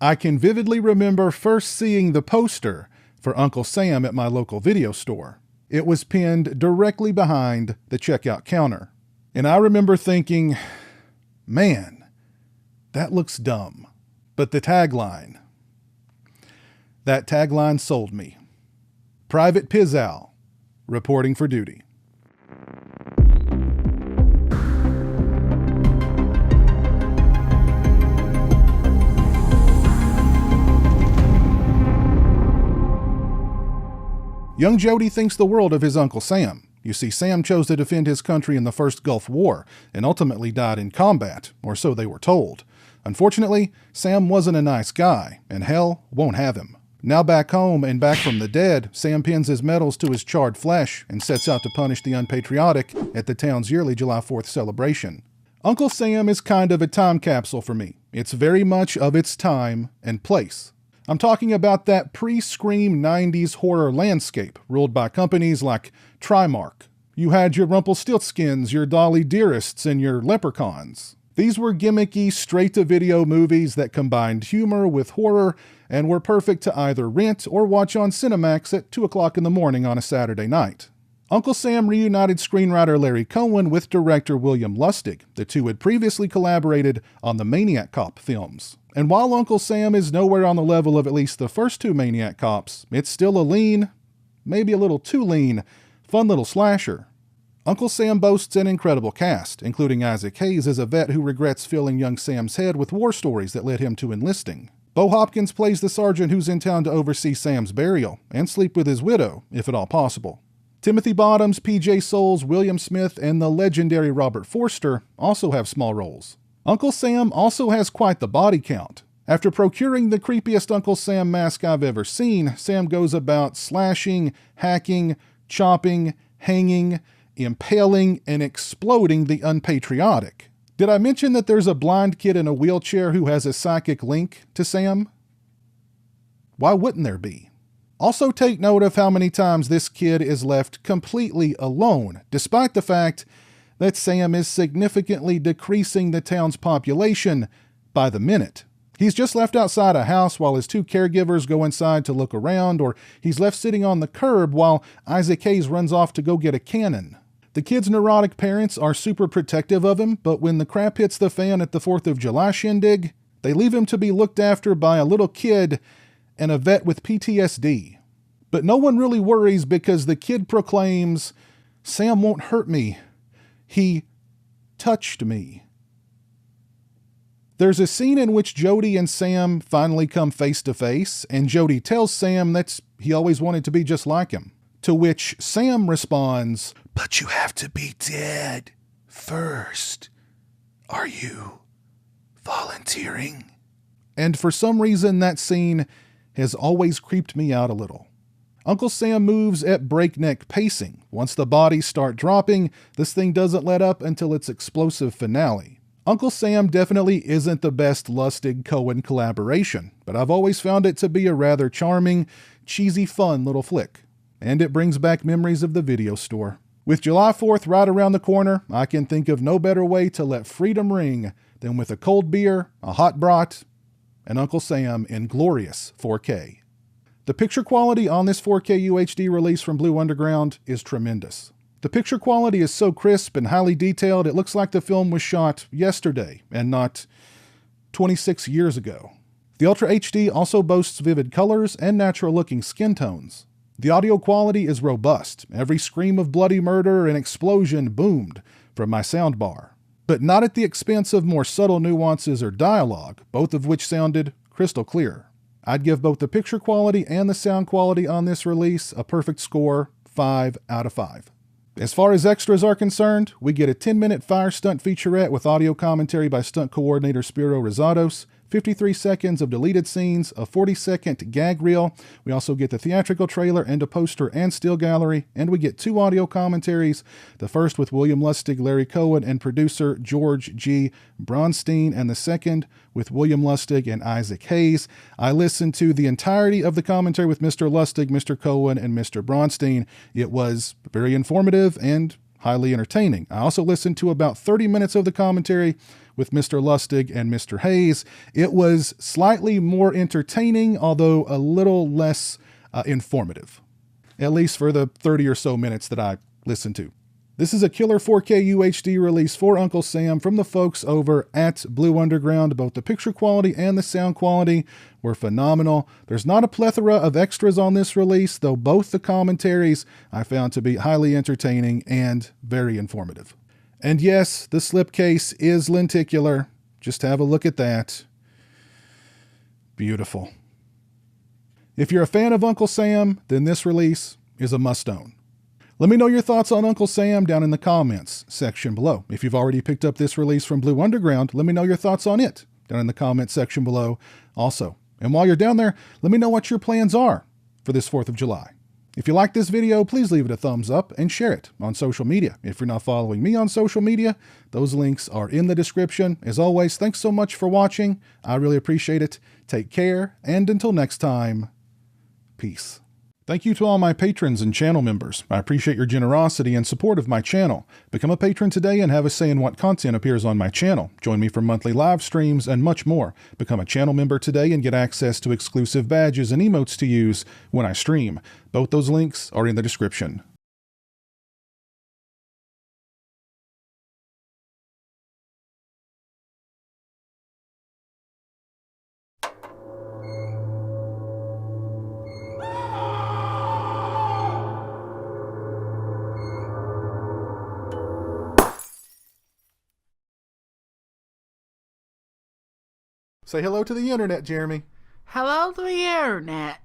I can vividly remember first seeing the poster for Uncle Sam at my local video store. It was pinned directly behind the checkout counter. And I remember thinking, man, that looks dumb. But the tagline, that tagline sold me. Private Pizowell, reporting for duty. Young Jody thinks the world of his Uncle Sam. You see, Sam chose to defend his country in the First Gulf War and ultimately died in combat, or so they were told. Unfortunately, Sam wasn't a nice guy, and hell won't have him. Now back home and back from the dead, Sam pins his medals to his charred flesh and sets out to punish the unpatriotic at the town's yearly July 4th celebration. Uncle Sam is kind of a time capsule for me. It's very much of its time and place. I'm talking about that pre-Scream 90s horror landscape ruled by companies like Trimark. You had your Rumpelstiltskins, your Dolly Dearests, and your Leprechauns. These were gimmicky, straight-to-video movies that combined humor with horror and were perfect to either rent or watch on Cinemax at 2 o'clock in the morning on a Saturday night. Uncle Sam reunited screenwriter Larry Cohen with director William Lustig. The two had previously collaborated on the Maniac Cop films. And while Uncle Sam is nowhere on the level of at least the first two Maniac Cops, it's still a lean, maybe a little too lean, fun little slasher. Uncle Sam boasts an incredible cast, including Isaac Hayes as a vet who regrets filling young Sam's head with war stories that led him to enlisting. Bo Hopkins plays the sergeant who's in town to oversee Sam's burial and sleep with his widow, if at all possible. Timothy Bottoms, P.J. Soles, William Smith, and the legendary Robert Forster also have small roles. Uncle Sam also has quite the body count. After procuring the creepiest Uncle Sam mask I've ever seen, Sam goes about slashing, hacking, chopping, hanging, impaling, and exploding the unpatriotic. Did I mention that there's a blind kid in a wheelchair who has a psychic link to Sam? Why wouldn't there be? Also take note of how many times this kid is left completely alone, despite the fact that Sam is significantly decreasing the town's population by the minute. He's just left outside a house while his two caregivers go inside to look around, or he's left sitting on the curb while Isaac Hayes runs off to go get a cannon. The kid's neurotic parents are super protective of him, but when the crap hits the fan at the 4th of July shindig, they leave him to be looked after by a little kid and a vet with PTSD. But no one really worries because the kid proclaims, "Sam won't hurt me. He touched me." There's a scene in which Jody and Sam finally come face to face, and Jody tells Sam that he always wanted to be just like him. To which Sam responds, "But you have to be dead first. Are you volunteering?" And for some reason, that scene has always creeped me out a little. Uncle Sam moves at breakneck pacing. Once the bodies start dropping, this thing doesn't let up until its explosive finale. Uncle Sam definitely isn't the best Lustig-Cohen collaboration, but I've always found it to be a rather charming, cheesy, fun little flick. And it brings back memories of the video store. With July 4th right around the corner, I can think of no better way to let freedom ring than with a cold beer, a hot brat, and Uncle Sam in glorious 4K. The picture quality on this 4K UHD release from Blue Underground is tremendous. The picture quality is so crisp and highly detailed, it looks like the film was shot yesterday and not 26 years ago. The Ultra HD also boasts vivid colors and natural-looking skin tones. The audio quality is robust. Every scream of bloody murder and explosion boomed from my soundbar, but not at the expense of more subtle nuances or dialogue, both of which sounded crystal clear. I'd give both the picture quality and the sound quality on this release a perfect score, 5 out of 5. As far as extras are concerned, we get a 10-minute fire stunt featurette with audio commentary by stunt coordinator Spiro Rosados, 53 seconds of deleted scenes, a 40-second gag reel. We also get the theatrical trailer and a poster and still gallery, and we get 2 audio commentaries, the first with William Lustig, Larry Cohen, and producer George G. Bronstein, and the second with William Lustig and Isaac Hayes. I listened to the entirety of the commentary with Mr. Lustig, Mr. Cohen, and Mr. Bronstein. It was very informative and highly entertaining. I also listened to about 30 minutes of the commentary with Mr. Lustig and Mr. Hayes. It was slightly more entertaining, although a little less informative, at least for the 30 or so minutes that I listened to. This is a killer 4K UHD release for Uncle Sam from the folks over at Blue Underground. Both the picture quality and the sound quality were phenomenal. There's not a plethora of extras on this release, though both the commentaries I found to be highly entertaining and very informative. And yes, the slipcase is lenticular. Just have a look at that. Beautiful. If you're a fan of Uncle Sam, then this release is a must-own. Let me know your thoughts on Uncle Sam down in the comments section below. If you've already picked up this release from Blue Underground, let me know your thoughts on it down in the comments section below also. And while you're down there, let me know what your plans are for this 4th of July. If you like this video, please leave it a thumbs up and share it on social media. If you're not following me on social media, those links are in the description. As always, thanks so much for watching. I really appreciate it. Take care, and until next time, peace. Thank you to all my patrons and channel members. I appreciate your generosity and support of my channel. Become a patron today and have a say in what content appears on my channel. Join me for monthly live streams and much more. Become a channel member today and get access to exclusive badges and emotes to use when I stream. Both those links are in the description. Say hello to the internet, Jeremy. Hello to the internet.